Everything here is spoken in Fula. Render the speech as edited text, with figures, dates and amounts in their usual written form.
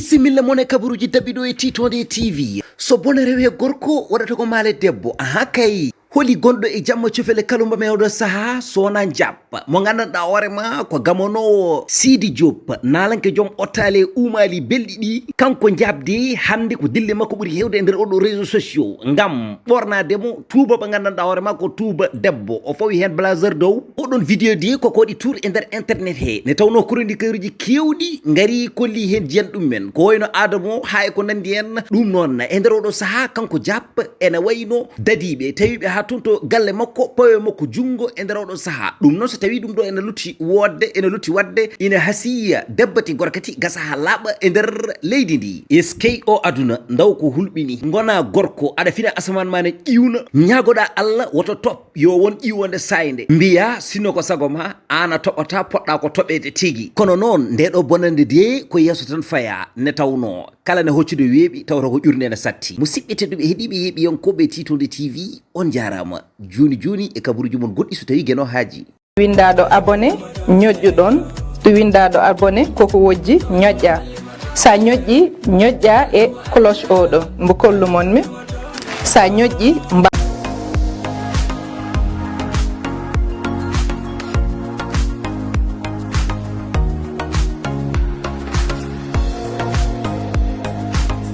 bisimilla mone kaburuji dabido e titonde TV so bone rewe gorko wadata ko male debbo aha kay holi gondo e jamma ciofele kalumba mewdo saha sona jappa mo gandanɗa hoorema ko gamonowo Sidy Diop nalanke joom ottale umali belɗiɗi kanko jabde hande ko dille makko ɓuuri hewde e nder oɗo réseaux sociaux ngam ɓornademo tuuba ɓe gandanɗa hoorema ko tuuba debbo o fawi hen blazer dow oɗon vidéo di ko koɗi tour e nder internet he ne tawno chroniqueur uji kewɗi ngari kolli hen jiyan ɗum men ko wayno adamo ha e ko nandi hen ɗum noon e nder oɗo saaha kanko jappa ene wayno dadiɓe tawiɓe ha to galle makko pawe makko jungo e nder oɗo saha ɗum noon so tawi ɗum ɗo ene lutti wodde ene lutti wadde ina hasiya debbati gorkati gasa ha laaɓa e nder leydi ndi eskey o aduna ndaw ko hulɓini gona gorko aɗa fina asaman ma ne ƴiwna ñagoɗa Allah woto top yo won ƴiwonde sayde mbiya sino ko sago ma ana toɓata poɗɗa ko toɓede tigui kono noon ndeɗo bonande de ko yesso tan faya ne tawno kala ne hoccude weeɓi tawata ko ƴurde ne satti musidɓe tedduɓe heeɗiɓe heeɓiyankoɓe Titonde TV on jarama joni e kaburuji mon goɗɗi so tawi gueno haaji windaɗo abonné ñoƴƴuɗon to windaɗo abonné koko wojji ñoƴƴa sa ñoƴƴi ñoƴƴa e cloche oɗo mbo kollumon mi sa ñoƴƴi